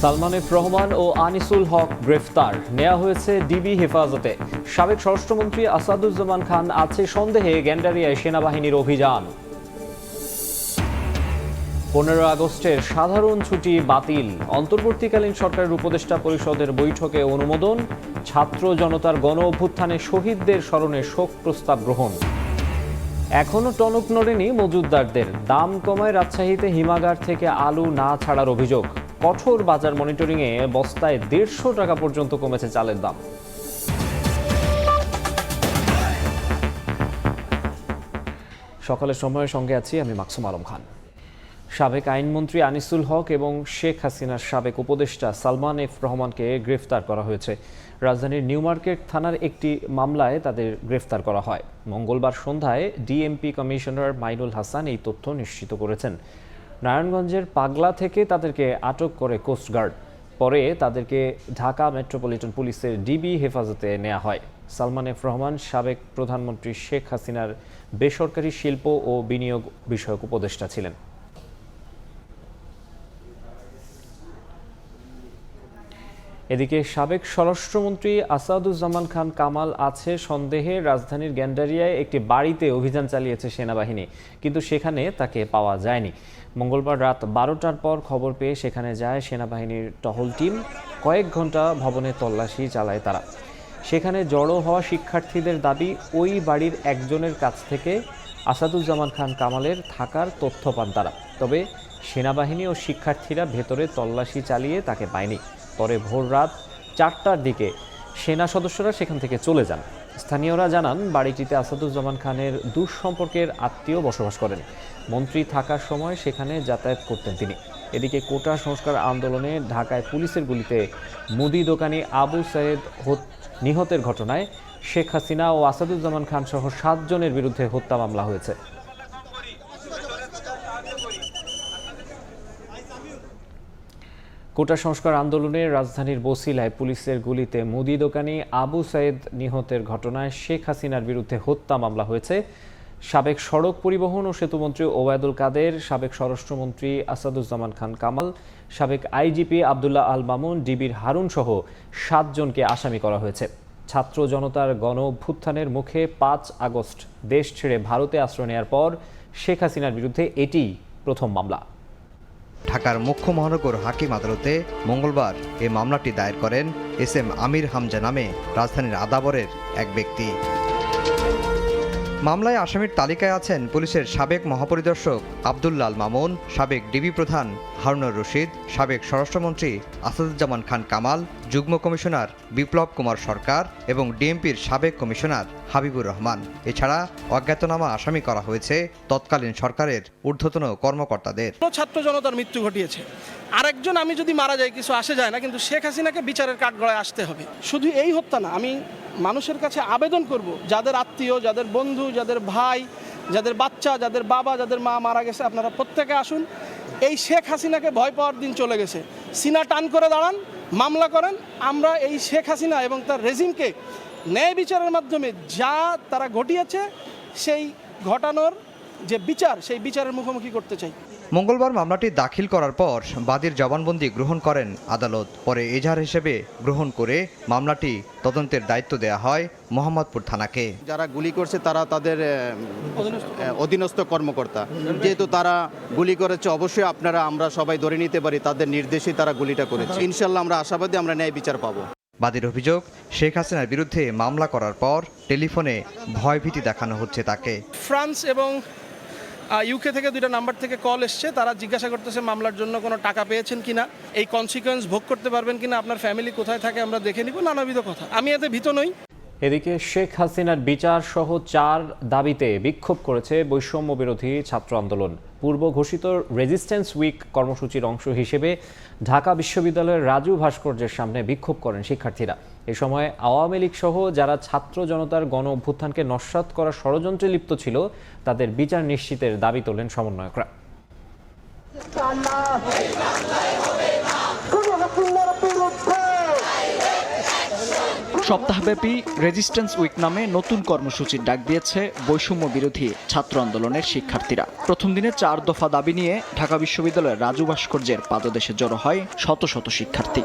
Salman F Rahman ও আনিসুল হক গ্রেফতার, নেওয়া হয়েছে ডিবি হেফাজতে। সাবেক স্বরাষ্ট্রমন্ত্রী আসাদুজ্জামান খান আছে সন্দেহে গ্যান্ডারিয়ায় সেনাবাহিনীর অভিযান। 15 আগস্টের সাধারণ ছুটি বাতিল, অন্তর্বর্তীকালীন সরকারের উপদেষ্টা পরিষদের বৈঠকে অনুমোদন। ছাত্র জনতার গণ অভ্যুত্থানে শহীদদের স্মরণে শোক প্রস্তাব গ্রহণ। এখনো টনক নড়েনি মজুতদারদের, দাম কমায় রাজশাহীতে হিমাগার থেকে আলু না ছাড়ার অভিযোগ। কঠোর বাজার মনিটরিংয়ে বস্তায় 150 টাকা পর্যন্ত কমেছে চালের দাম। সকালের সময়ের সঙ্গে আছি আমি মাকসুম আলম খান। সাবেক আইনমন্ত্রী আনিসুল হক এবং শেখ হাসিনার সাবেক উপদেষ্টা সালমান এফ রহমানকে গ্রেফতার করা হয়েছে। রাজধানীর নিউ মার্কেট থানার একটি মামলায় তাদের গ্রেফতার করা হয়। মঙ্গলবার সন্ধ্যায় ডিএমপি কমিশনার মাইনুল হাসান এই তথ্য নিশ্চিত করেছেন। নারায়ণগঞ্জের পাগলা থেকে তাদেরকে আটক করে কোস্টগার্ড, পরে তাদেরকে ঢাকা মেট্রোপলিটন পুলিশের ডিবি হেফাজতে নেওয়া হয়। সালমান এফ রহমান সাবেক প্রধানমন্ত্রী শেখ হাসিনার বেসরকারি শিল্প ও বিনিয়োগ বিষয়ক উপদেষ্টা ছিলেন। এদিকে সাবেক স্বরাষ্ট্রমন্ত্রী আসাদুজ্জামান খান কামাল আছে সন্দেহে রাজধানীর গ্যান্ডারিয়ায় একটি বাড়িতে অভিযান চালিয়েছে সেনাবাহিনী, কিন্তু সেখানে তাকে পাওয়া যায়নি। মঙ্গলবার রাত 12টার পর খবর পেয়ে সেখানে যায় সেনাবাহিনীর টহল টিম। কয়েক ঘন্টা ভবনে তল্লাশি চালায় তারা। সেখানে জড়ো হওয়া শিক্ষার্থীদের দাবি, ওই বাড়ির একজনের কাছ থেকে আসাদুজ্জামান খান কামালের থাকার তথ্য পান তারা। তবে সেনাবাহিনী ও শিক্ষার্থীরা ভেতরে তল্লাশি চালিয়ে তাকে পায়নি। পরে ভোর রাত 4টার দিকে সেনা সদস্যরা সেখান থেকে চলে যান। স্থানীয়রা জানান, বাড়িটিতে আসাদুজ্জামান খানের দূর সম্পর্কের আত্মীয় বসবাস করেন। মন্ত্রী থাকার সময় সেখানে যাতায়াত করতেন তিনি। এদিকে কোটা সংস্কার আন্দোলনে ঢাকায় পুলিশের গুলিতে মুদি দোকানি আবু সাইদ নিহতের ঘটনায় শেখ হাসিনা ও আসাদুজ্জামান খান সহ 7 জনের বিরুদ্ধে হত্যা মামলা হয়েছে। কোটা সংস্কার আন্দোলনে রাজধানীর বছিলায় পুলিশের গুলিতে মুদি দোকানি আবু সাইদ নিহতের ঘটনায় শেখ হাসিনার বিরুদ্ধে হত্যা মামলা হয়েছে। সাবেক সড়ক পরিবহন ও সেতুমন্ত্রী ওবায়দুল কাদের, সাবেক স্বরাষ্ট্রমন্ত্রী আসাদুজ্জামান খান কামাল, সাবেক আইজিপি আবদুল্লাহ আল মামুন, ডিবির হারুন সহ 7 জনকে আসামি করা হয়েছে। ছাত্র জনতার গণ অভ্যুত্থানের মুখে 5 আগস্ট দেশ ছেড়ে ভারতে আশ্রয় নেওয়ার পর শেখ হাসিনার বিরুদ্ধে এটি প্রথম মামলা। ঢাকার মুখ্য মহানগর হাকিম আদালতে মঙ্গলবার এই মামলাটি দায়ের করেন এসএম আমির হামজা নামে রাজধানীর আদাবরের এক ব্যক্তি। মামলায় আসামির তালিকায় আছেন পুলিশের সাবেক মহাপরিদর্শক আবদুল্লাহ আল মামুন, সাবেক ডিবি প্রধান হারুনুর রশিদ, সাবেক স্বরাষ্ট্রমন্ত্রী আসাদুজ্জামান খান কামাল, যুগ্ম কমিশনার বিপ্লব কুমার সরকার এবং ডিএমপির সাবেক কমিশনার হাবিবুর রহমান। এছাড়া অজ্ঞাতনামা আসামি করা হয়েছে তৎকালীন সরকারের ঊর্ধ্বতন কর্মকর্তাদের। ছাত্র জনতার মৃত্যু ঘটিয়েছে, আরেকজন আমি যদি মারা যাই কিছু আসে যায় না, কিন্তু শেখ হাসিনাকে বিচারের কাঠগড়ায় আসতে হবে। শুধু এই হত্যা না, আমি মানুষের কাছে আবেদন করব, যাদের আত্মীয়, যাদের বন্ধু, যাদের ভাই, যাদের বাচ্চা, যাদের বাবা, যাদের মা মারা গেছে, আপনারা প্রত্যেকে আসুন। এই শেখ হাসিনাকে ভয় পাওয়ার দিন চলে গেছে। সিনা টান করে দাঁড়ান, মামলা করেন। আমরা এই শেখ হাসিনা এবং তার রেজিমকে ন্যায় বিচারের মাধ্যমে যা তারা ঘটিয়েছে সেই ঘটানোর যে বিচার, সেই বিচারের মুখোমুখি করতে চাই। মঙ্গলবার মামলাটি দাখিল করার পর বাদীর জবানবন্দি গ্রহণ করেন আদালত। পরে এজাহার হিসেবে গ্রহণ করে মামলাটি তদন্তের দায়িত্ব দেওয়া হয় মোহাম্মদপুর থানাকে। যারা গুলি করছে তারা তাদের অধীনস্থ কর্মকর্তা, যেহেতু তারা গুলি করেছে অবশ্যই আমরা সবাই ধরে নিতে পারি তাদের নির্দেশেই তারা গুলিটা করেছে। ইনশাল্লাহ আমরা আশাবাদী আমরা ন্যায় বিচার পাবো। বাদীর অভিযোগ, শেখ হাসিনার বিরুদ্ধে মামলা করার পর টেলিফোনে ভয়ভীতি দেখানো হচ্ছে তাকে। ফ্রান্স এবং ইউকে থেকে 2টা নাম্বার থেকে কল এসছে, তারা জিজ্ঞাসা করতেছে মামলার জন্য কোনো টাকা পেয়েছেন কিনা, এই কনসিকোয়েন্স ভোগ করতে পারবেন কিনা, আপনার ফ্যামিলি কোথায় থাকে আমরা দেখে নিব, নানাবিধ কথা। আমি এতে ভীত নই। এদিকে শেখ হাসিনার বিচার সহ 4 দাবিতে বিক্ষোভ করেছে বৈষম্য বিরোধী ছাত্র আন্দোলন। পূর্ব ঘোষিত রেজিস্ট্যান্স উইক কর্মসূচির অংশ হিসেবে ঢাকা বিশ্ববিদ্যালয়ের রাজু ভাস্কর্যের সামনে বিক্ষোভ করেন শিক্ষার্থীরা। এ সময় আওয়ামী লীগ সহ যারা ছাত্র জনতার গণ অভ্যুত্থানকে নস্যাৎ করার ষড়যন্ত্রে লিপ্ত ছিল তাদের বিচার নিশ্চিতের দাবি তোলেন সমন্বয়করা। সপ্তাহব্যাপী রেজিস্ট্যান্স উইক নামে নতুন কর্মসূচির ডাক দিয়েছে বৈষম্য বিরোধী ছাত্র আন্দোলনের শিক্ষার্থীরা। প্রথম দিনে 4 দফা দাবি নিয়ে ঢাকা বিশ্ববিদ্যালয়ের রাজু ভাস্কর্যের পাদদেশে জড়ো হয় শত শত শিক্ষার্থী।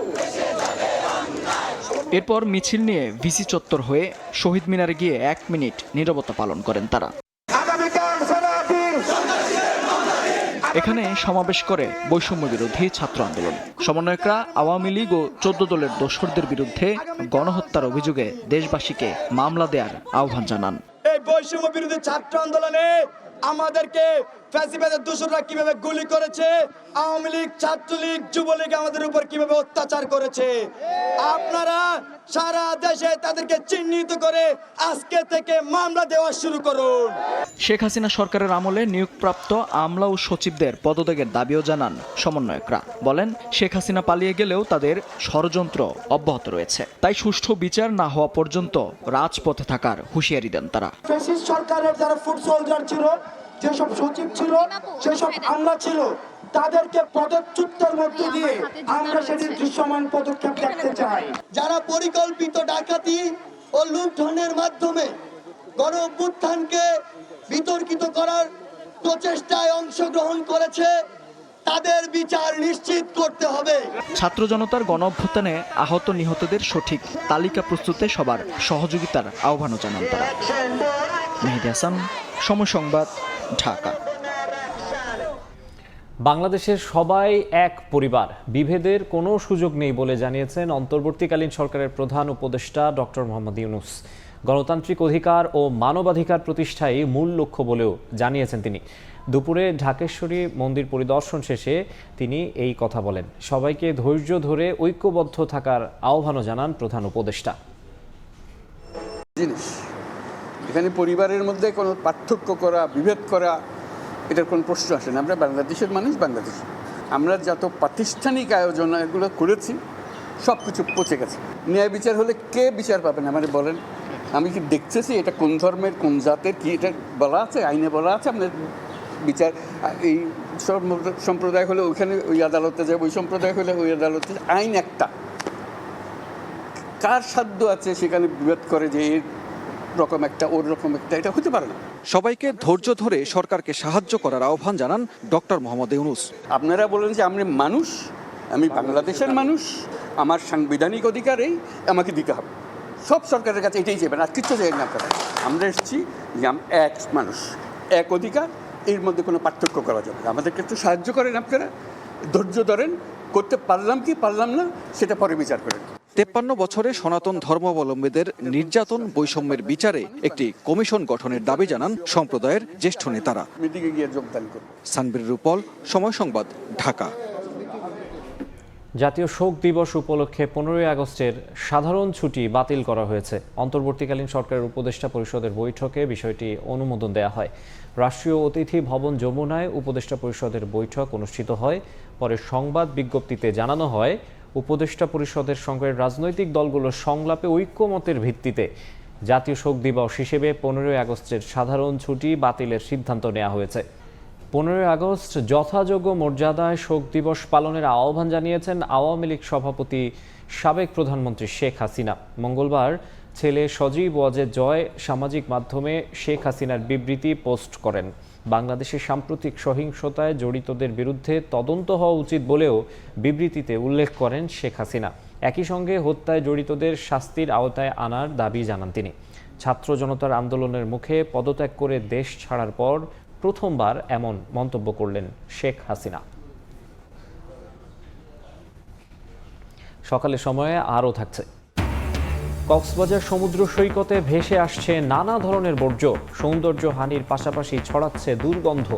এরপর মিছিল নিয়ে ভিসি চত্বর হয়ে শহীদ মিনারে গিয়ে 1 মিনিট নীরবতা পালন করেন তারা। এখানে সমাবেশ করে বৈষম্য বিরোধী ছাত্র আন্দোলন। সমন্বয়করা আওয়ামী লীগ ও 14 দলের দোসরদের বিরুদ্ধে গণহত্যার অভিযোগে দেশবাসীকে মামলা দেওয়ার আহ্বান জানান। এই বৈষম্য বিরোধী ছাত্র আন্দোলনে আমাদেরকে ফ্যাসিবাদের দোসররা কিভাবে গুলি করেছে, আওয়ামী লীগ, ছাত্রলীগ, যুবলীগ আমাদের উপর কিভাবে অত্যাচার করেছে, আপনারা সারা দেশে তাদেরকে চিহ্নিত করে আজকে থেকে মামলা দেওয়া শুরু করুন। শেখ হাসিনা সরকারের আমলে নিয়োগপ্রাপ্ত আমলা ও সচিবদের পদত্যাগের দাবিও জানান সমন্বয়করা। বলেন, শেখ হাসিনা পালিয়ে গেলেও তাদের ষড়যন্ত্র অব্যাহত রয়েছে, তাই সুষ্ঠু বিচার না হওয়া পর্যন্ত রাজপথে থাকার হুঁশিয়ারি দেন তারা। ফ্যাসিস্ট সরকারের যারা ফুড সোলজার ছিল, যেসব সচিব ছিল, সেসব আমলা ছিল, তাদেরকে পদচ্যুতের মধ্য দিয়ে আমরা সেটির দৃশ্যমান পদক্ষেপ দেখতে চাই। যারা পরিকল্পিত ডাকাতি ও লুণ্ঠনের মাধ্যমে গণ অভ্যুত্থানকে বিতর্কিত করার প্রচেষ্টায় অংশগ্রহণ করেছে, তাদের বিচার নিশ্চিত করতে হবে। ছাত্র জনতার গণ অভ্যুত্থানে আহত নিহতদের সঠিক তালিকা প্রস্তুতে সবার সহযোগিতার আহ্বানও জানান তারা। মেহেদী হাসান, সময় সংবাদ, ঢাকা। বাংলাদেশের সবাই এক পরিবার, বিভেদের কোনো সুযোগ নেই বলে জানিয়েছেন অন্তর্বর্তীকালীন সরকারের প্রধান উপদেষ্টা ডক্টর মোহাম্মদ ইউনূস। গণতান্ত্রিক অধিকার ও মানবাধিকার প্রতিষ্ঠাই মূল লক্ষ্য বলেও জানিয়েছেন তিনি। দুপুরে ঢাকেশ্বরী মন্দির পরিদর্শন শেষে তিনি এই কথা বলেন। সবাইকে ধৈর্য ধরে ঐক্যবদ্ধ থাকার আহ্বানও জানান প্রধান উপদেষ্টা। এখানে পরিবারের মধ্যে কোনো পার্থক্য করা, বিভেদ করা, এটার কোনো প্রশ্ন আসে না। আমরা বাংলাদেশের মানুষ, বাংলাদেশ। আমরা যত প্রাতিষ্ঠানিক আয়োজন এগুলো করেছি সব কিছু পচে গেছে। ন্যায় বিচার হলে কে বিচার পাবেন আমাদের বলেন? আমি কি দেখতেছি এটা কোন ধর্মের, কোন জাতের, কি এটা বলা আছে? আইনে বলা আছে আমাদের বিচার। এই সব সম্প্রদায় হলে ওইখানে ওই আদালতে যায়, ওই সম্প্রদায় হলে ওই আদালতে। আইন একটা, কার সাধ্য আছে সেখানে বিভেদ করে যে রকম একটা ওর রকম একটা, এটা হতে পারে না। সবাইকে ধৈর্য ধরে সরকারকে সাহায্য করার আহ্বান জানান ডক্টর মোহাম্মদ ইউনূস। আপনারা বলেন যে আমি মানুষ, আমি বাংলাদেশের মানুষ, আমার সাংবিধানিক অধিকারেই আমাকে দিতে হবে। সব সরকারের কাছে এটাই চাইবেন, আর কিচ্ছু চাই না। আপনারা আমরা এসেছি যে এক মানুষ, এক অধিকার, এর মধ্যে কোনো পার্থক্য করা যাবে না। আমাদেরকে একটু সাহায্য করেন, আপনারা ধৈর্য ধরেন। করতে পারলাম কি পারলাম না সেটা পরে বিচার করেন। 53 বছরে সনাতন ধর্মাবলম্বীদের নির্যাতন বৈষম্যের বিচারে একটি কমিশন গঠনের দাবি জানান সম্প্রদায়ের জ্যেষ্ঠ নেতারা। মিটিংয়ে গিয়ে যোগদান করব। সানবীর রূপল, সময় সংবাদ, ঢাকা। জাতীয় শোক দিবস উপলক্ষে 15ই আগস্টের সাধারণ ছুটি বাতিল করা হয়েছে। অন্তর্বর্তীকালীন সরকারের উপদেষ্টা পরিষদের বৈঠকে বিষয়টি অনুমোদন দেওয়া হয়। রাষ্ট্রীয় অতিথি ভবন যমুনায় উপদেষ্টা পরিষদের বৈঠক অনুষ্ঠিত হয়। পরে সংবাদ বিজ্ঞপ্তিতে জানানো হয়, উপদেষ্টা পরিষদের সঙ্গে রাজনৈতিক দলগুলোর সংলাপে ঐক্যমতের ভিত্তিতে জাতীয় শোক দিবস হিসেবে 15ই আগস্টের সাধারণ ছুটি বাতিলের সিদ্ধান্ত নেওয়া হয়েছে। 15ই আগস্ট যথাযোগ্য মর্যাদায় শোক দিবস পালনের আহ্বান জানিয়েছেন আওয়ামী লীগ সভাপতি সাবেক প্রধানমন্ত্রী শেখ হাসিনা। মঙ্গলবার ছেলে সজীব ওয়াজেদ জয় সামাজিক মাধ্যমে শেখ হাসিনার বিবৃতি পোস্ট করেন। বাংলাদেশের সাম্প্রতিক সহিংসতায় জড়িতদের বিরুদ্ধে তদন্ত হওয়া উচিত বলেও বিবৃতিতে উল্লেখ করেন শেখ হাসিনা। একই সঙ্গে হত্যায় জড়িতদের শাস্তির আওতায় আনার দাবি জানান তিনি। ছাত্র জনতার আন্দোলনের মুখে পদত্যাগ করে দেশ ছাড়ার পর প্রথমবার এমন মন্তব্য করলেন শেখ হাসিনা। সকালের সময়ে আরও থাকছে। কক্সবাজার সমুদ্র সৈকতে ভেসে আসছে নানা ধরনের বর্জ্য। সৌন্দর্য হানির পাশাপাশি ছড়াচ্ছে দুর্গন্ধ।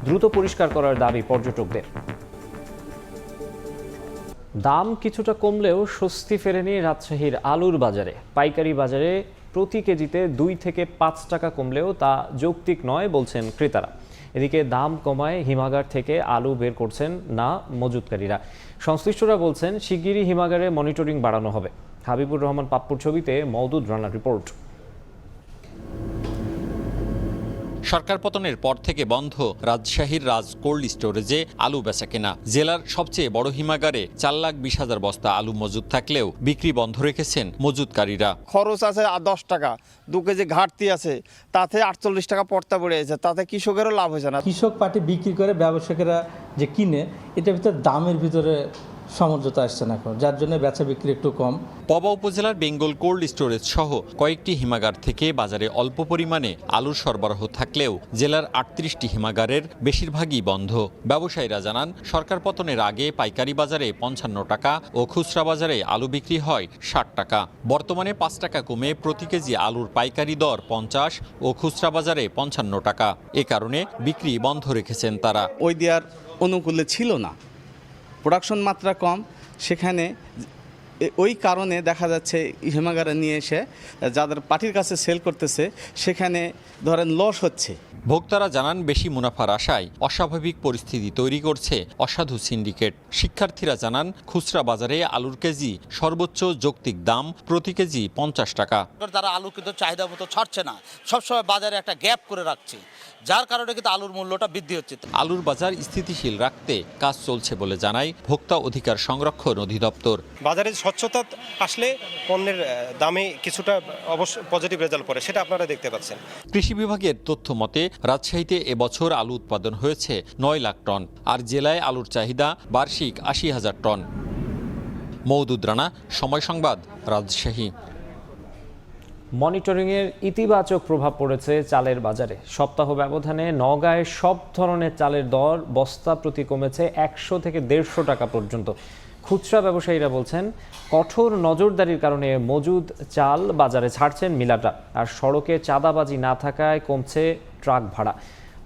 দ্রুত পরিষ্কার করার দাবি পর্যটকদের। দাম কিছুটা কমলেও স্বস্তি ফেরেনি রাজশাহীর আলুর বাজারে। পাইকারি বাজারে প্রতি কেজিতে 2 থেকে 5 টাকা কমলেও তা যৌক্তিক নয় বলছেন ক্রেতারা। এদিকে দাম কমায় হিমাগার থেকে আলু বের করছেন না মজুতকারীরা। সংশ্লিষ্টরা বলছেন শিগগিরই হিমাগারে মনিটরিং বাড়ানো হবে। হাবিবুর রহমান পাপ্পুর ছবিতে মওদুদ রানার রিপোর্ট। সরকার পতনের পর থেকে বন্ধ রাজশাহীর রাজ কোল্ড স্টোরেজে আলু বেচাকেনা। জেলার সবচেয়ে বড় হিমাগারে 4,20,000 বস্তা আলু মজুদ থাকলেও বিক্রি বন্ধ রেখেছেন মজুদকারীরা। খরচ আছে 10 টাকা, 2 কেজি ঘাটতি আছে, তাতে 48 টাকা পড়তা পড়ে আছে, তাতে কৃষকেরও লাভ হয়েছে না। কৃষক পাটি বিক্রি করে ব্যবসায়ীরা যে কিনে, এটার ভিতরে দামের ভিতরে সমঝোতা আসছে না এখন, যার জন্য বেচা বিক্রি একটু কম। পবা উপজেলার বেঙ্গল কোল্ড স্টোরেজ সহ কয়েকটি হিমাগার থেকে বাজারে অল্প পরিমাণে আলুর সরবরাহ থাকলেও জেলার 38টি হিমাগারের বেশিরভাগই বন্ধ। ব্যবসায়ীরা জানান, সরকার পতনের আগে পাইকারি বাজারে 55 টাকা ও খুচরা বাজারে আলু বিক্রি হয় 60 টাকা। বর্তমানে 5 টাকা কমে প্রতি কেজি আলুর পাইকারি দর 50 ও খুচরা বাজারে 55 টাকা। এ কারণে বিক্রি বন্ধ রেখেছেন তারা। ওই দেওয়ার অনুকূলে ছিল না, প্রোডাকশন মাত্রা কম, সেখানে ওই কারণে দেখা যাচ্ছে হিমাগারে নিয়ে এসে যাদের পার্টির কাছে সেল করতেছে সেখানে ধরেন লস হচ্ছে। ভোক্তারা জানান, বেশি মুনাফার আশায় অস্বাভাবিক পরিস্থিতি তৈরি করছে অসাধু সিন্ডিকেট। শিক্ষার্থীরা জানান, খুচরা বাজারে আলুর কেজি সর্বোচ্চ যৌক্তিক দাম প্রতি কেজি 50 টাকা। তারা আলু কিন্তু চাহিদা মতো ছাড়ছে না, সবসময় বাজারে একটা গ্যাপ করে রাখছে, যার কারণে কিন্তু আলুর মূল্যটা বৃদ্ধি হচ্ছে। আলুর বাজার স্থিতিশীল রাখতে কাজ চলছে বলে জানায় ভোক্তা অধিকার সংরক্ষণ অধিদপ্তর। বাজারে স্বচ্ছতা আসলে পণ্যের দামে কিছুটা অবশ্য পজিটিভ রেজাল্ট পড়ে, সেটা আপনারা দেখতে পাচ্ছেন। কৃষি বিভাগের তথ্য মতে রাজশাহীতে এবছর আলু উৎপাদন হয়েছে 9 লাখ টন, আর জেলায় আলুর চাহিদা বার্ষিক 80,000 টন। মওদুদ রানা, সময় সংবাদ, রাজশাহী। মনিটরিংয়ের ইতিবাচক প্রভাব পড়েছে চালের বাজারে। সপ্তাহ ব্যবধানে নওগাঁয় সব ধরনের চালের দর বস্তা প্রতি কমেছে 100 থেকে 150 টাকা পর্যন্ত। খুচরা ব্যবসায়ীরা বলছেন, কঠোর নজরদারির কারণে মজুদ চাল বাজারে ছাড়ছেন মিলাররা, আর সড়কে চাঁদাবাজি না থাকায় কমছে ট্রাক ভাড়া।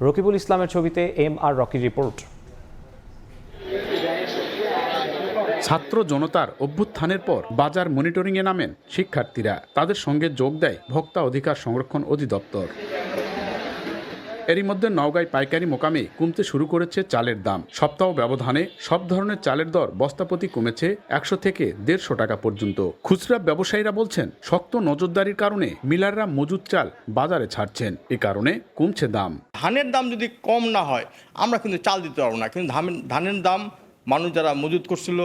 রকিবুল ইসলামের ছবিতে MR রকির রিপোর্ট। ছাত্র জনতার অভ্যুত্থানের পর বাজার মনিটরিংয়ে নামেন শিক্ষার্থীরা। তাদের সঙ্গে যোগ দেয় ভোক্তা অধিকার সংরক্ষণ অধিদপ্তর। এরই মধ্যে নওগাঁয় পাইকারি মোকামে কমতে শুরু করেছে চালের দাম। সপ্তাহ ব্যবধানে সব ধরনের চালের দর বস্তাপ্রতি কমেছে 100 থেকে 150 টাকা পর্যন্ত। খুচরা ব্যবসায়ীরা বলছেন, শক্ত নজরদারির কারণে মিলাররা মজুদ চাল বাজারে ছাড়ছেন, এ কারণে কমছে দাম। ধানের দাম যদি কম না হয় আমরা কিন্তু চাল দিতে পারবো না, কিন্তু ধানের দাম মানুষ যারা মজুদ করছিল,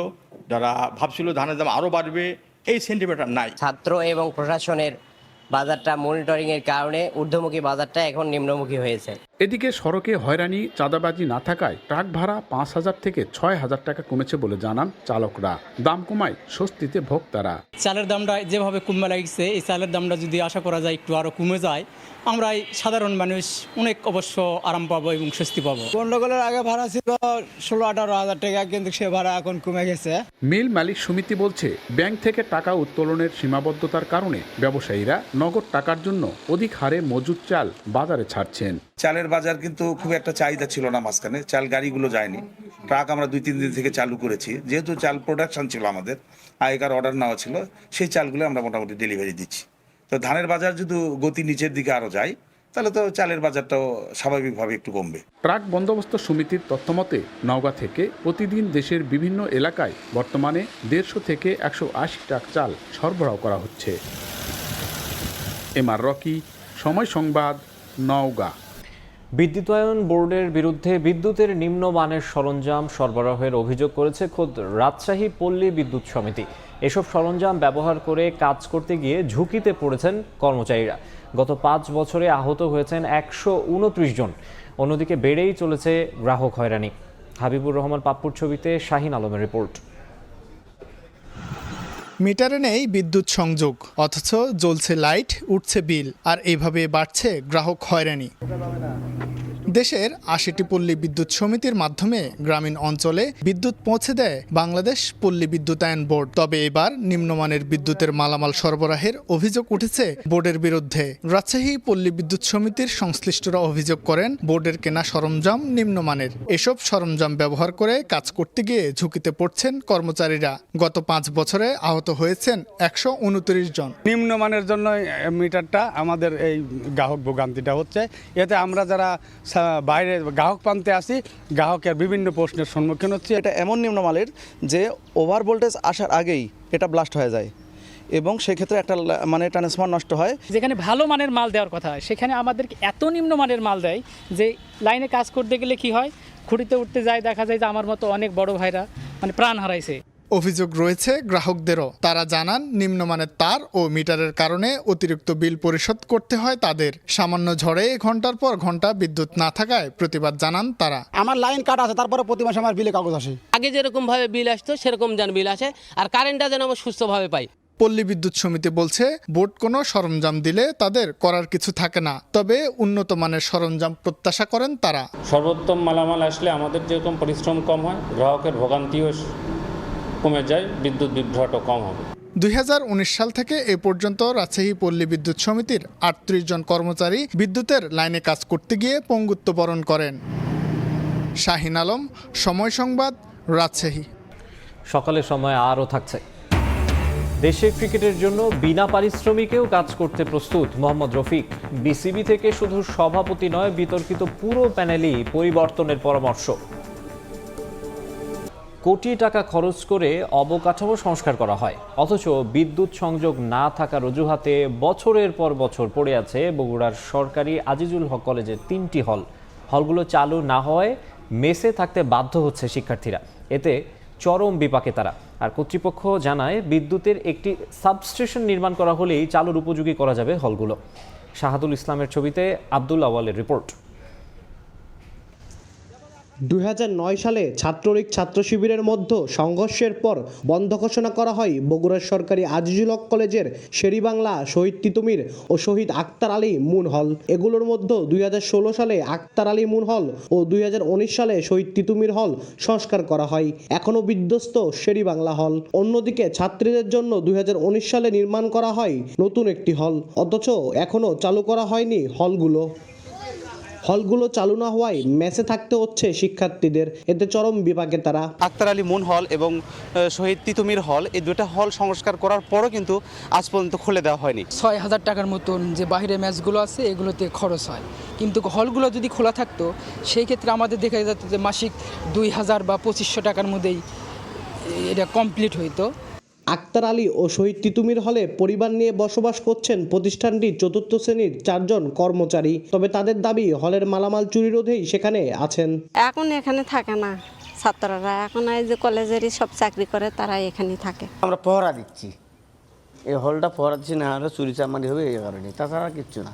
যারা ভাবছিল ধানের দাম আরও বাড়বে, এই সেন্টিমেন্টটা নাই। ছাত্র এবং প্রশাসনের বাজারটা মনিটরিংয়ের কারণে ঊর্ধ্বমুখী বাজারটা এখন নিম্নমুখী হয়েছে। এদিকে সড়কে হয়রানি চাঁদাবাজি না থাকায় ট্রাক ভাড়া 5,000 থেকে 6,000 টাকা কমেছে বলে জানান চালকরা। দাম কমায় স্বস্তিতে ভোক্তারা। চালের দামটা যেভাবে কমে লাগছে, এই চালের দামটা যদি আশা করা যায় একটু আরও কমে যায়, আমরা সাধারণ মানুষ অনেক অবশ্য আরাম পাবো এবং স্বস্তি পাবো। গন্ডগোলের আগে ভাড়া ছিল 16-18 টাকা, কিন্তু সে ভাড়া এখন কমে গেছে। মিল মালিক সমিতি বলছে, ব্যাংক থেকে টাকা উত্তোলনের সীমাবদ্ধতার কারণে ব্যবসায়ীরা নগদ টাকার জন্য অধিক হারে মজুদ চাল বাজারে ছাড়ছেন। চালের বাজার কিন্তু খুব একটা চাহিদা ছিল না, মাঝখানে চাল গাড়িগুলো যায়নি, ট্রাক আমরা 2-3 দিন থেকে চালু করেছি। যেহেতু চাল প্রোডাকশন ছিল, আমাদের আগেকার অর্ডার নেওয়া ছিল, সেই চালগুলো আমরা মোটামুটি ডেলিভারি দিচ্ছি। তো ধানের বাজার যদি গতি নিচের দিকে আরও যায়, তাহলে তো চালের বাজারটাও স্বাভাবিকভাবে একটু কমবে। ট্রাক বন্দোবস্ত সমিতির তথ্যমতে নওগাঁ থেকে প্রতিদিন দেশের বিভিন্ন এলাকায় বর্তমানে 150 থেকে 180 ট্রাক চাল সরবরাহ করা হচ্ছে। MR রকি, সময় সংবাদ, নওগাঁ। বিদ্যুতায়ন বোর্ডের বিরুদ্ধে বিদ্যুতের নিম্নমানের সরঞ্জাম সরবরাহের অভিযোগ করেছে খোদ রাজশাহী পল্লী বিদ্যুৎ সমিতি। এসব সরঞ্জাম ব্যবহার করে কাজ করতে গিয়ে ঝুঁকিতে পড়েছেন কর্মচারীরা। গত 5 বছরে আহত হয়েছেন 129 জন। অন্যদিকে বেড়েই চলেছে গ্রাহক হয়রানি। হাবিবুর রহমান পাপ্পুর ছবিতে শাহিন আলমের রিপোর্ট। মিটারে নেই বিদ্যুৎ সংযোগ, অথচ জ্বলছে লাইট, উঠছে বিল, আর এইভাবে বাড়ছে গ্রাহক হয়রানি। দেশের 80টি পল্লী বিদ্যুৎ সমিতির মাধ্যমে গ্রামীণ অঞ্চলে বিদ্যুৎ পৌঁছে দেয় বাংলাদেশ পল্লী বিদ্যুতায়ন বোর্ড। তবে এবার নিম্নমানের বিদ্যুতের মালামাল সরবরাহের অভিযোগ উঠেছে বোর্ডের বিরুদ্ধে। রাজশাহী পল্লী বিদ্যুৎ সমিতির সংশ্লিষ্টরা অভিযোগ করেন, বোর্ডের কেনা সরঞ্জাম নিম্নমানের। এসব সরঞ্জাম ব্যবহার করে কাজ করতে গিয়ে ঝুঁকিতে পড়ছেন কর্মচারীরা। গত 5 বছরে আহত হয়েছেন 129 জন। নিম্নমানের জন্য মিটারটা আমাদের এই গ্রাহক ভোগান্তিটা হচ্ছে। এতে আমরা যারা বাইরে গ্রাহক প্রান্তে আসি, গ্রাহকের বিভিন্ন প্রশ্নের সম্মুখীন হচ্ছে। এটা এমন নিম্নমানের যে ওভার ভোল্টেজ আসার আগেই এটা ব্লাস্ট হয়ে যায়। এবং সেক্ষেত্রে একটা মানে ট্রান্সফর্মার নষ্ট হয়। যেখানে ভালো মানের মাল দেওয়ার কথা হয় সেখানে আমাদেরকে এত নিম্নমানের মাল দেয় যে লাইনে কাজ করতে গেলে কি হয়, খুঁটিতে উঠতে যায়, দেখা যায় যে আমার মতো অনেক বড় ভাইরা মানে প্রাণ হারাইছে। অভিযোগ রয়েছে গ্রাহকদেরও। তারা জানান নিম্নমানের তার ও মিটারের কারণে অতিরিক্ত বিল পরিশোধ করতে হয় তাদের। সামান্য ঝড়ে ঘন্টার পর ঘন্টা বিদ্যুৎ না থাকায় প্রতিবাদ জানান তারা। আমার লাইন কাটা আছে, তারপরে প্রতি মাসে আমার বিলে কাগজ আসে। আগে যেরকম ভাবে বিল আসতো সেরকম যেন বিল আসে, আর কারেন্টটা যেন আমরা সুস্থভাবে পাই। পল্লী বিদ্যুৎ সমিতি বলছে বোর্ড কোনো সরঞ্জাম দিলে তাদের করার কিছু থাকে না, তবে উন্নত মানের সরঞ্জাম প্রত্যাশা করেন তারা। সর্বোত্তম মালামাল আসলে আমাদের যেরকম পরিশ্রম কম হয়, গ্রাহকের ভোগান্তিও কমে যায়, বিদ্যুৎ বিভ্রাটও কম হবে। 2019 সাল থেকে এ পর্যন্ত রাজশাহী পল্লী বিদ্যুৎ সমিতির 38 জন কর্মচারী বিদ্যুতের লাইনে কাজ করতে গিয়ে পঙ্গুত্ব বরণ করেন। শাহিন আলম, সময় সংবাদ, রাজশাহী। সকালের সময় আরও থাকছে। দেশের ক্রিকেটের জন্য বিনা পারিশ্রমিকেও কাজ করতে প্রস্তুত মোহাম্মদ রফিক। বিসিবি থেকে শুধু সভাপতি নয়, বিতর্কিত পুরো প্যানেলই পরিবর্তনের পরামর্শ। কোটি টাকা খরচ করে অবকাঠামো সংস্কার করা হয়, অথচ বিদ্যুৎ সংযোগ না থাকার অজুহাতে বছরের পর বছর পড়ে আছে বগুড়ার সরকারি আজিজুল হক কলেজের 3টি হল। হলগুলো চালু না হওয়ায় মেসে থাকতে বাধ্য হচ্ছে শিক্ষার্থীরা। এতে চরম বিপাকে তারা। আর কর্তৃপক্ষ জানায় বিদ্যুতের একটি সাবস্টেশন নির্মাণ করা হলেই চালুর উপযোগী করা যাবে হলগুলো। শাহাদুল ইসলামের ছবিতে আব্দুল আওয়ালের রিপোর্ট। 2009 সালে ছাত্রলীগ ছাত্র শিবিরের মধ্যে সংঘর্ষের পর বন্ধ ঘোষণা করা হয় বগুড়ার সরকারি আজিজুল হক কলেজের শেরিবাংলা, শহীদ তিতুমির ও শহীদ আক্তার আলী মুন হল। এগুলোর মধ্যে 2016 সালে আক্তার আলী মুন হল ও 2019 সালে শহীদ তিতুমির হল সংস্কার করা হয়। এখনও বিধ্বস্ত শেরিবাংলা হল। অন্যদিকে ছাত্রীদের জন্য 2019 সালে নির্মাণ করা হয় নতুন একটি হল, অথচ এখনও চালু করা হয়নি হলগুলো। হলগুলো চালু না হওয়ায় মেসে থাকতে হচ্ছে শিক্ষার্থীদের। এতে চরম বিপাকে তারা। আক্তার আলী মুন হল এবং শহীদ তিতুমির হল, এই দুটো হল সংস্কার করার পরও কিন্তু আজ পর্যন্ত খুলে দেওয়া হয়নি। 6000 টাকার মতন যে বাইরে ম্যাচগুলো আছে এগুলোতে খরচ হয়, কিন্তু হলগুলো যদি খোলা থাকতো সেই ক্ষেত্রে আমাদের দেখা যেত যে মাসিক 2000 বা 2500 টাকার মধ্যেই এটা কমপ্লিট হইতো। আক্তার আলী ও শহীদ তিতুমির হলে পরিবার নিয়ে বসবাস করছেন প্রতিষ্ঠানটির 4র্থ শ্রেণীর 4 জন কর্মচারী। তবে তাদের দাবি হলের মালামাল চুরি রোধেই সেখানে আছেন। এখন এখানে থাকে না ছাত্ররা, এখন এই যে কলেজেরই সব চাকরি করে তারা এখানেই থাকে। আমরা পহরা দিচ্ছি, এই হলটা পহরা দিচ্ছি না হলে চুরি চামারি হবে, এই কারণে, তাছাড়া কিচ্ছু না।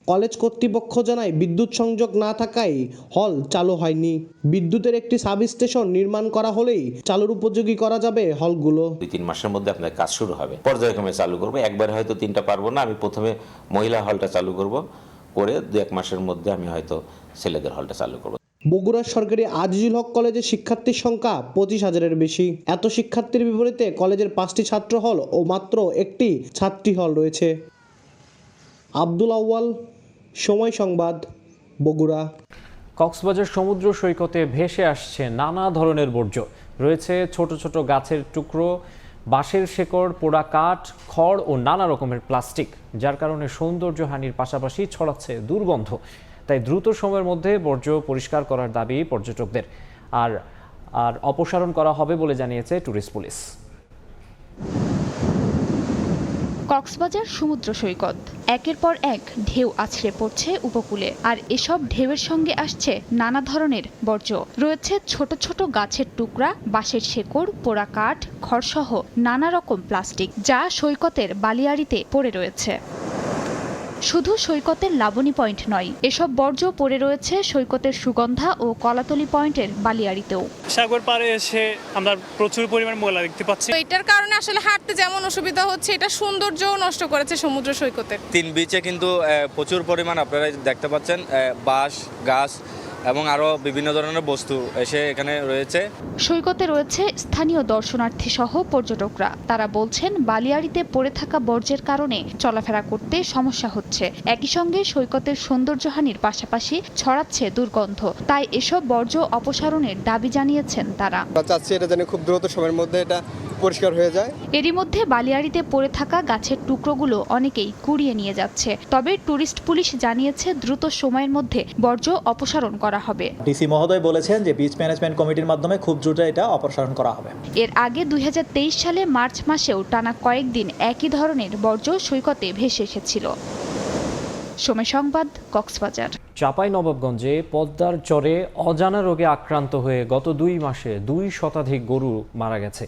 কলেজ কর্তৃপক্ষ জানায় বিদ্যুৎ সংযোগ না থাকায় হল চালু হয়নি। বিদ্যুতের একটি সাব স্টেশন নির্মাণ করা হলেই চালুর উপযোগী করা যাবে হলগুলো। 2-3 মাসের মধ্যে আপনার কাজ শুরু হবে। পর্যায়ক্রমে চালু করবো, একবার হয়তো 3টা পারবো না। আমি প্রথমে মহিলা হলটা চালু করব, করে 2-1 মাসের মধ্যে আমি হয়তো ছেলেদের হলটা চালু করব। বগুড়ার সরকারি আজিজুল হক কলেজের শিক্ষার্থীর সংখ্যা 25,000-এর বেশি। এত শিক্ষার্থীর বিপরীতে কলেজের 5টি ছাত্র হল ও মাত্র একটি ছাত্রী হল রয়েছে। আব্দুল আউয়াল, সময় সংবাদ, বগুড়া। কক্সবাজার সমুদ্র সৈকতে ভেসে আসছে নানা ধরনের বর্জ্য। রয়েছে ছোট ছোট গাছের টুকরো, বাঁশের শেকড়, পোড়া কাঠ, খড় ও নানা রকমের প্লাস্টিক, যার কারণে সৌন্দর্যহানির পাশাপাশি ছড়াচ্ছে দুর্গন্ধ। তাই দ্রুত সময়ের মধ্যে বর্জ্য পরিষ্কার করার দাবি পর্যটকদের। আর অপসারণ করা হবে বলে জানিয়েছে ট্যুরিস্ট পুলিশ। কক্সবাজার সমুদ্র সৈকত একের পর এক ঢেউ আছড়ে পড়ছে উপকূলে, আর এসব ঢেউয়ের সঙ্গে আসছে নানা ধরনের বর্জ্য। রয়েছে ছোট ছোট গাছের টুকরা, বাঁশের শেকড়, পোড়া কাঠ, খড়সহ নানা রকম প্লাস্টিক, যা সৈকতের বালিয়াড়িতে পড়ে রয়েছে। শুধু সৈকতের লাবণী পয়েন্ট নয়, এসব বর্জ্য পড়ে রয়েছে সৈকতের সুগন্ধা ও কলাতলি পয়েন্টের বালিয়াড়িতেও। সাগর পাড়ে এসে আমরা প্রচুর পরিমাণ ময়লা দেখতে পাচ্ছি। এটার কারণে আসলে হাঁটতে যেমন অসুবিধা হচ্ছে, এটা সৌন্দর্যও নষ্ট করেছে সমুদ্র সৈকতের। 3 বিচে কিন্তু প্রচুর পরিমাণ আপনারা দেখতে পাচ্ছেন বাঁশ, গাছ এবং আরও বিভিন্ন ধরনের বস্তু এসে এখানে রয়েছে। সৈকতে রয়েছে স্থানীয় দর্শনার্থী সহ পর্যটকরা। তারা বলছেন বালিয়াড়িতে পড়ে থাকা বর্জ্যের কারণে চলাফেরা করতে সমস্যা হচ্ছে। একই সঙ্গে সৈকতের সৌন্দর্যহানির পাশাপাশি ছড়াচ্ছে দুর্গন্ধ। তাই এসব বর্জ্য অপসারণের দাবি জানিয়েছেন তারা। চাচ্ছি এটা যেন খুব দ্রুত সময়ের মধ্যে এটা পরিষ্কার হয়ে যায়। এরই মধ্যে বালিয়াড়িতে পড়ে থাকা গাছের টুকরোগুলো অনেকেই কুড়িয়ে নিয়ে যাচ্ছে। তবে ট্যুরিস্ট পুলিশ জানিয়েছে দ্রুত সময়ের মধ্যে বর্জ্য অপসারণ করা করা হবে। ডিসি মহোদয় বলেছেন যে বিচ ম্যানেজমেন্ট কমিটির মাধ্যমে খুব দ্রুত এটা অপসারণ করা হবে। এর আগে 2023 সালে মার্চ মাসেও টানা কয়েকদিন একই ধরনের বর্জ্য সৈকতে ভেসে এসেছিল। সময় সংবাদ, কক্সবাজার। চাঁপাইনবাবগঞ্জে পদ্মার চরে অজানা রোগে আক্রান্ত হয়ে গত 2 মাসে 2 শতাধিক গরু মারা গেছে।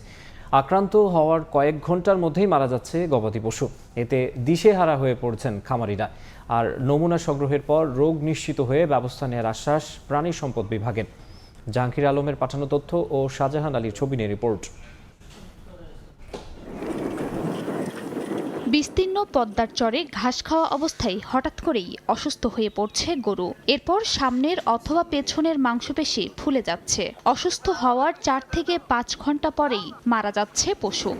আক্রান্ত হওয়ার কয়েক ঘন্টার মধ্যেই মারা যাচ্ছে গবাদি পশু। এতে দিশেহারা হয়ে পড়ছেন খামারিরা। আর নমুনা সংগ্রহের পর রোগ নিশ্চিত হয়ে ব্যবস্থা নেওয়ার আশ্বাস প্রাণী সম্পদ বিভাগের। জাহাঙ্গীর আলমের পাঠানো তথ্য ও শাহজাহান আলীর ছবি নিয়ে রিপোর্ট। বিস্তীর্ণ পদ্মার চরে ঘাস খাওয়া অবস্থায় হঠাৎ করেই অসুস্থ হয়ে পড়ছে গরু। এরপর সামনের অথবা পেছনের মাংসপেশি ফুলে যাচ্ছে। অসুস্থ হওয়ার 4 থেকে 5 ঘন্টা পরেই মারা যাচ্ছে পশু।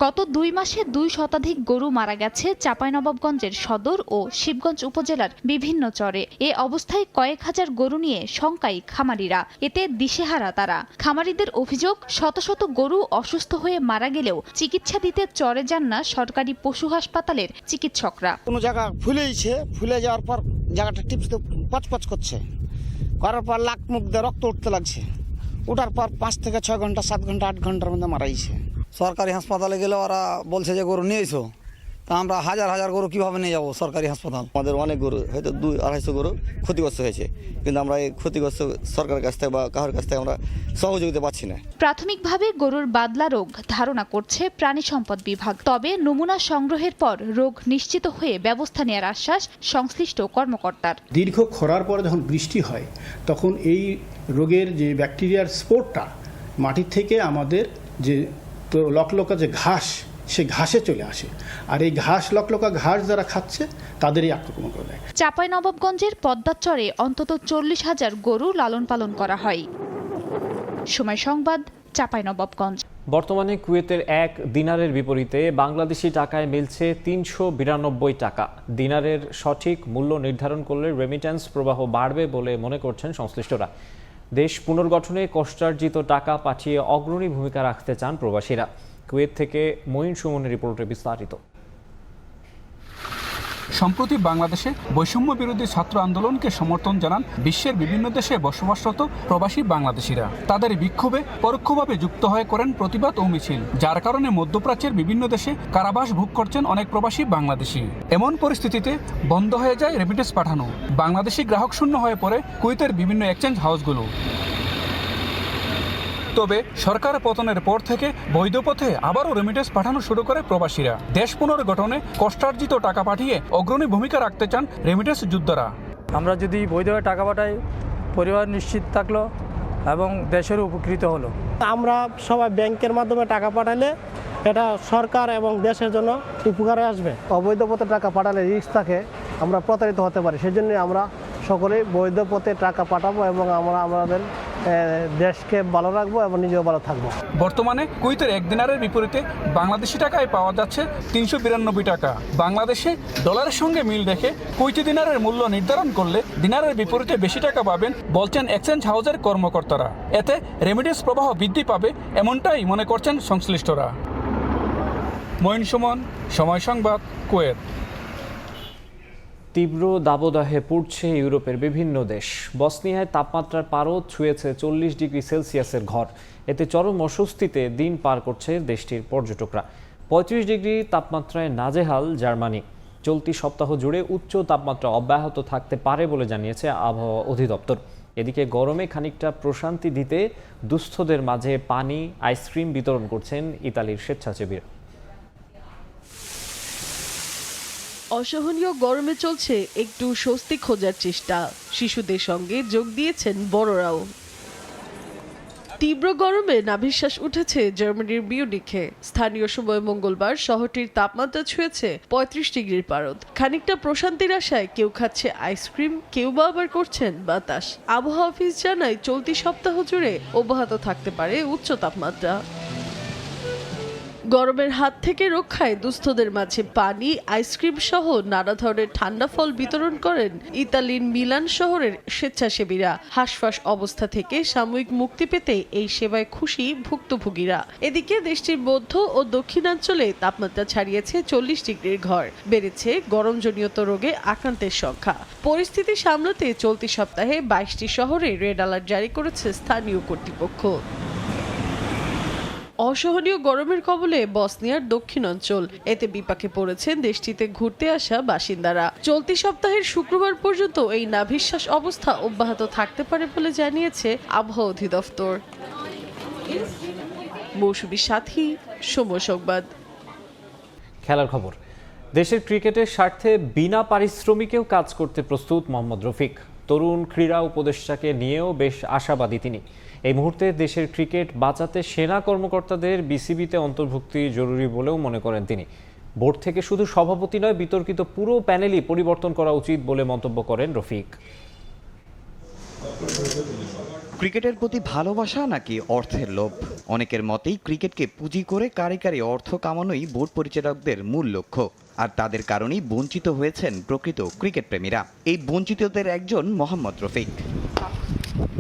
গত 2 মাসে 2 শতাধিক গরু মারা গেছে চাঁপাইনবাবগঞ্জের সদর ও শিবগঞ্জ উপজেলার বিভিন্ন চরে। এ অবস্থায় কয়েক হাজার গরু নিয়ে শঙ্কায় খামারিরা। এতে দিশেহারা তারা। খামারিদের অভিযোগ, শত শত গরু অসুস্থ হয়ে মারা গেলেও চিকিৎসা দিতে চরে যান না সরকারি পশু হাসপাতালের চিকিৎসকরা। কোনো জায়গা ফুলেইছে, ফুলে যাওয়ার পর জায়গাটা টিপসতে পচপচ করছে, করার পর লাক মুখ দিয়ে রক্ত উঠতে লাগছে। ওঠার পর 5 থেকে 6 ঘন্টা, 7 ঘন্টা, 8 ঘন্টার মধ্যে মারাইছে। সরকারি হাসপাতালে গেলে ওরা বলছে যে গরু নিয়ে এসো, তা আমরা হাজার হাজার গরু কিভাবে নিয়ে যাবো সরকারি হাসপাতাল? আমাদের অনেক গরু, হয়তো 200-250 গরু ক্ষতিগ্রস্ত হয়েছে, কিন্তু আমরা এই ক্ষতিগ্রস্ত সরকারের কাছ থেকে বা কারোর কাছ থেকে আমরা সহযোগিতা পাচ্ছি না। প্রাথমিকভাবে গরুর বাদলা রোগ ধারণা করছে প্রাণী সম্পদ বিভাগ। তবে নমুনা সংগ্রহের পর রোগ নিশ্চিত হয়ে ব্যবস্থা নেওয়ার আশ্বাস সংশ্লিষ্ট কর্মকর্তার। দীর্ঘ খরার পরে যখন বৃষ্টি হয় তখন এই রোগের যে ব্যাকটেরিয়ার স্পোরটা মাটির থেকে আমাদের যে লকলকা যে ঘাস, সে ঘাসে চলে আসে। আর এই লকলকা ঘাস যারা খাচ্ছে তাদেরই আক্রমণ করে দেয়। চাঁপাইনবাবগঞ্জের পদ্মার চরে অন্তত 40,000 গরু লালন পালন করা হয়। সময় সংবাদ, চাঁপাইনবাবগঞ্জ। বর্তমানে কুয়েতের 1 দিনারের বিপরীতে বাংলাদেশি টাকায় মিলছে 392 টাকা। দিনারের সঠিক মূল্য নির্ধারণ করলে রেমিট্যান্স প্রবাহ বাড়বে বলে মনে করছেন সংশ্লিষ্টরা। দেশ পুনর্গঠনে কষ্টার্জিত টাকা পাঠিয়ে অগ্রণী ভূমিকা রাখতে চান প্রবাসীরা। কুয়েত থেকে মঈন সুমনের রিপোর্টে বিস্তারিত। সম্প্রতি বাংলাদেশে বৈষম্য বিরোধী ছাত্র আন্দোলনকে সমর্থন জানান বিশ্বের বিভিন্ন দেশে বসবাসরত প্রবাসী বাংলাদেশিরা। তাদের বিক্ষোভে পরোক্ষভাবে যুক্ত হয়ে করেন প্রতিবাদ ও মিছিল, যার কারণে মধ্যপ্রাচ্যের বিভিন্ন দেশে কারাবাস ভোগ করছেন অনেক প্রবাসী বাংলাদেশি। এমন পরিস্থিতিতে বন্ধ হয়ে যায় রেমিটেন্স পাঠানো। বাংলাদেশি গ্রাহক শূন্য হয়ে পড়ে কুয়েতের বিভিন্ন এক্সচেঞ্জ হাউসগুলো। তবে সরকার পতনের পর থেকে বৈধ পথে আবারও রেমিটেন্স পাঠানো শুরু করে প্রবাসীরা। দেশ পুনর্গঠনে কষ্টার্জিত টাকা পাঠিয়ে অগ্রণী ভূমিকা রাখতে চান রেমিটেন্স যোদ্ধারা। আমরা যদি বৈধভাবে টাকা পাঠাই, পরিবার নিশ্চিত থাকলো এবং দেশের উপকৃত হলো। আমরা সবাই ব্যাংকের মাধ্যমে টাকা পাঠালে এটা সরকার এবং দেশের জন্য উপকারে আসবে। অবৈধ পথে টাকা পাঠালে রিস্ক থাকে, আমরা প্রতারিত হতে পারি। সেজন্য আমরা সকলেই বৈধ পথে টাকা পাঠাবো এবং আমরা আমাদের দেশকে ভালো রাখবো এবং নিজেও ভালো থাকবো। বর্তমানে কুয়েতের 1 দিনারের বিপরীতে বাংলাদেশি টাকায় পাওয়া যাচ্ছে 392 টাকা। বাংলাদেশে ডলারের সঙ্গে মিল রেখে কুয়েতি দিনারের মূল্য নির্ধারণ করলে দিনারের বিপরীতে বেশি টাকা পাবেন বলছেন এক্সচেঞ্জ হাউসের কর্মকর্তারা। এতে রেমিটেন্স প্রবাহ বৃদ্ধি পাবে এমনটাই মনে করছেন সংশ্লিষ্টরা। মঈন সুমন, সময় সংবাদ, কুয়েত। তীব্র দাবদাহে পুড়ছে ইউরোপের বিভিন্ন দেশ। বসনিয়ায় তাপমাত্রার পারদ ছুঁয়েছে 40 ডিগ্রি সেলসিয়াসের ঘর। এতে চরম অস্বস্তিতে দিন পার করছে দেশটির পর্যটকরা। 35 ডিগ্রি তাপমাত্রায় নাজেহাল জার্মানি। চলতি সপ্তাহ জুড়ে উচ্চ তাপমাত্রা অব্যাহত থাকতে পারে বলে জানিয়েছে আবহাওয়া অধিদপ্তর। এদিকে গরমে খানিকটা প্রশান্তি দিতে দুস্থদের মাঝে পানি, আইসক্রিম বিতরণ করছেন ইতালির স্বেচ্ছাসেবীরা। অসহনীয় গরমে চলছে একটু স্বস্তি খোঁজার চেষ্টা। শিশুদের সঙ্গে যোগ দিয়েছেন বড়রাও। তীব্র গরমে নাভিশ্বাস উঠেছে জার্মানির মিউনিখে। স্থানীয় সময় মঙ্গলবার শহরটির তাপমাত্রা ছুঁয়েছে 35 ডিগ্রির পারদ। খানিকটা প্রশান্তির আশায় কেউ খাচ্ছে আইসক্রিম, কেউ বা আবার করছেন বাতাস। আবহাওয়া অফিস জানায় চলতি সপ্তাহ জুড়ে অব্যাহত থাকতে পারে উচ্চ তাপমাত্রা। গরমের হাত থেকে রক্ষায় দুস্থদের মাঝে পানি, আইসক্রিম সহ নানা ধরনের ঠান্ডা ফল বিতরণ করেন ইতালির মিলান শহরের স্বেচ্ছাসেবীরা। হাঁসফাঁস অবস্থা থেকে সাময়িক মুক্তি পেতে এই সেবায় খুশি ভুক্তভোগীরা। এদিকে দেশটির মধ্য ও দক্ষিণাঞ্চলে তাপমাত্রা ছাড়িয়েছে 40 ডিগ্রির ঘর। বেড়েছে গরমজনিত রোগে আক্রান্তের সংখ্যা। পরিস্থিতি সামলাতে চলতি সপ্তাহে 22টি শহরে রেড অ্যালার্ট জারি করেছে স্থানীয় কর্তৃপক্ষ। অসহনীয় গরমের কবলে বসনিয়ার দক্ষিণাঞ্চল, এতে বিপাকে পড়েছেন দেশটিতে ঘুরতে আসা বাসিন্দারা। চলতি সপ্তাহের শুক্রবার পর্যন্ত এই নাভিশ্বাস অবস্থা অব্যাহত থাকতে পারে বলে জানিয়েছে আবহাওয়া অধিদপ্তর। মৌসুমী সাথী, সময় সংবাদ। খেলার খবর। দেশের ক্রিকেটের স্বার্থে বিনা পারিশ্রমিকেও কাজ করতে প্রস্তুত মোহাম্মদ রফিক। তরুণ ক্রীড়া উপদেষ্টাকে নিয়েও বেশ আশাবাদী তিনি। এই মুহূর্তে দেশের ক্রিকেট বাঁচাতে সেনা কর্মকর্তাদের বিসিবিতে অন্তর্ভুক্তি জরুরি বলেও মনে করেন তিনি। বোর্ড থেকে শুধু সভাপতি নয়, বিতর্কিত পুরো প্যানেলই পরিবর্তন করা উচিত বলে মন্তব্য করেন রফিক। ক্রিকেটের প্রতি ভালোবাসা নাকি অর্থের লোভ? অনেকের মতেই ক্রিকেটকে পুঁজি করে কারি কারি অর্থ কামানোই বোর্ড পরিচালকদের মূল লক্ষ্য। আর তাদের কারণেই বঞ্চিত হয়েছেন প্রকৃত ক্রিকেট প্রেমীরা। এই বঞ্চিতদের একজন মোহাম্মদ রফিক।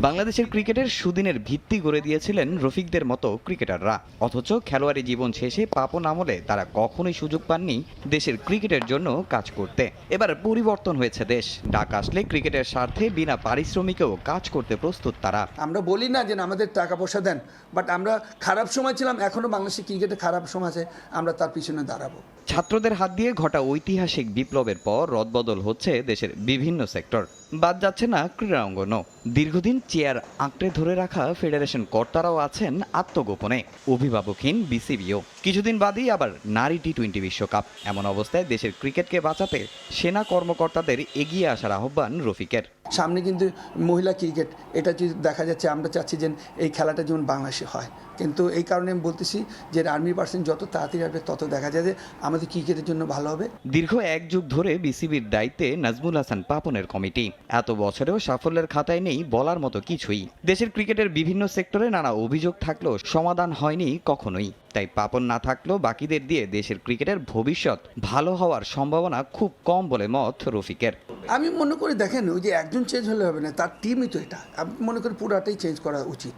বাংলাদেশের ক্রিকেটের সুদিনের ভিত্তি গড়ে দিয়েছিলেন রফিকদের মতো ক্রিকেটাররা। অথচ খেলোয়াড়ি জীবন শেষে পাপন আমলে তারা কখনোই সুযোগ পাননি দেশের ক্রিকেটের জন্য কাজ করতে। এবার পরিবর্তন হয়েছে দেশ। ডাক আসলে ক্রিকেটের স্বার্থে বিনা পারিশ্রমিকেও কাজ করতে প্রস্তুত তারা। আমরা বলি না যে আমাদের টাকা পয়সা দেন, বাট আমরা খারাপ সময় ছিলাম, এখনো বাংলাদেশের ক্রিকেটে খারাপ সময় আছে, আমরা তার পিছনে দাঁড়াবো। ছাত্রদের হাত দিয়ে ঘটা ঐতিহাসিক বিপ্লবের পর রদবদল হচ্ছে দেশের বিভিন্ন সেক্টর। বাদ যাচ্ছে না ক্রীড়া অঙ্গনও। দীর্ঘদিন চেয়ার আঁকড়ে ধরে রাখা ফেডারেশন কর্তারাও আছেন আত্মগোপনে। অভিভাবকহীন বিসিবিও। কিছুদিন বাদেই আবার নারী টি-20 বিশ্বকাপ। এমন অবস্থায় দেশের ক্রিকেটকে বাঁচাতে সেনা কর্মকর্তাদের এগিয়ে আসার আহ্বান রফিকের। সামনে কিন্তু মহিলা ক্রিকেট, এটা যদি দেখা যাচ্ছে, আমরা চাচ্ছি যে এই খেলাটা যেমন বাংলাদেশে হয়। কিন্তু এই কারণে আমি বলতেছি যে আর্মি পার্সেন্ট যত তাড়াতাড়ি আসবে তত দেখা যায় যে আমাদের ক্রিকেটের জন্য ভালো হবে। দীর্ঘ এক যুগ ধরে বিসিবির দায়িত্বে নাজমুল হাসান পাপনের কমিটি। এত বছরেও সাফল্যের খাতায় নেই বলার মতো কিছুই। দেশের ক্রিকেটের বিভিন্ন সেক্টরে নানা অভিযোগ থাকলেও সমাধান হয়নি কখনোই। তাই পাপন না থাকলেও বাকিদের দিয়ে দেশের ক্রিকেটের ভবিষ্যৎ ভালো হওয়ার সম্ভাবনা খুব কম বলে মত রফিকের। আমি মনে করি দেখেন, ওই যে একজন চেঞ্জ হলে হবে না, তার টিমই তো এটা। আমি মনে করি পুরাটাই চেঞ্জ করা উচিত,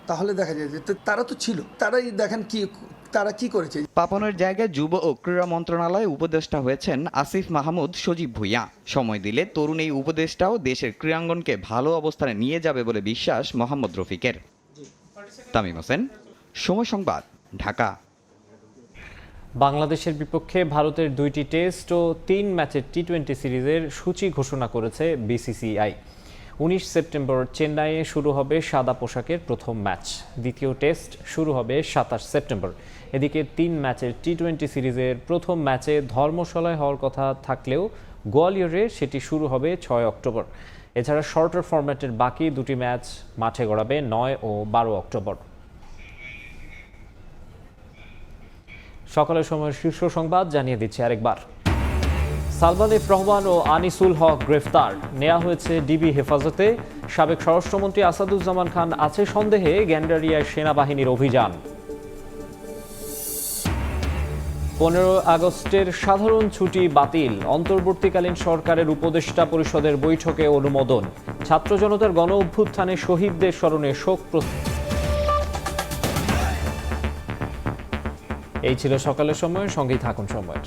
তাহলে দেখা যায় যে তারা তো ছিল, তারাই দেখেন কি তারা কি করেছে। পাপনের জায়গায় যুব ও ক্রীড়া মন্ত্রণালয়ে উপদেষ্টা হয়েছেন আসিফ মাহমুদ সজীব ভুঁইয়া। সময় দিলে তরুণ এই উপদেষ্টাও দেশের ক্রীড়াঙ্গনকে ভালো অবস্থানে নিয়ে যাবে বলে বিশ্বাস মোহাম্মদ রফিকের। তামিম হোসেন, সময় সংবাদ, ঢাকা। বাংলাদেশের বিপক্ষে ভারতের 2টি টেস্ট ও 3 ম্যাচের টি-20 সিরিজের সূচি ঘোষণা করেছে বিসিসিআই। 19 সেপ্টেম্বর চেন্নাইয়ে শুরু হবে সাদা পোশাকের প্রথম ম্যাচ। দ্বিতীয় টেস্ট শুরু হবে 27 সেপ্টেম্বর। এদিকে 3 ম্যাচের টি-20 সিরিজের প্রথম ম্যাচে ধর্মশালায় হওয়ার কথা থাকলেও গোয়ালিয়রে সেটি শুরু হবে 6 অক্টোবর। এছাড়া শর্টার ফরম্যাটের বাকি 2টি ম্যাচ মাঠে গড়াবে 9 ও 12 অক্টোবর। সকালের সময় শীর্ষ সংবাদ জানিয়ে দিচ্ছে আরেকবার। সালমান এফ রহমান ও আনিসুল হক গ্রেফতার, নেওয়া হয়েছে ডিবি হেফাজতে। সাবেক স্বরাষ্ট্রমন্ত্রী আসাদুজ্জামান খান আছে সন্দেহে, গ্যান্ডারিয়ায় সেনাবাহিনীর অভিযান। 15 আগস্টের সাধারণ ছুটি বাতিল, অন্তর্বর্তীকালীন সরকারের উপদেষ্টা পরিষদের বৈঠকে অনুমোদন। ছাত্র জনতার গণ অভ্যুত্থানে শহীদদের স্মরণে শোক। এই ছিল সকালের সময়, সঙ্গেই থাকুন সময়।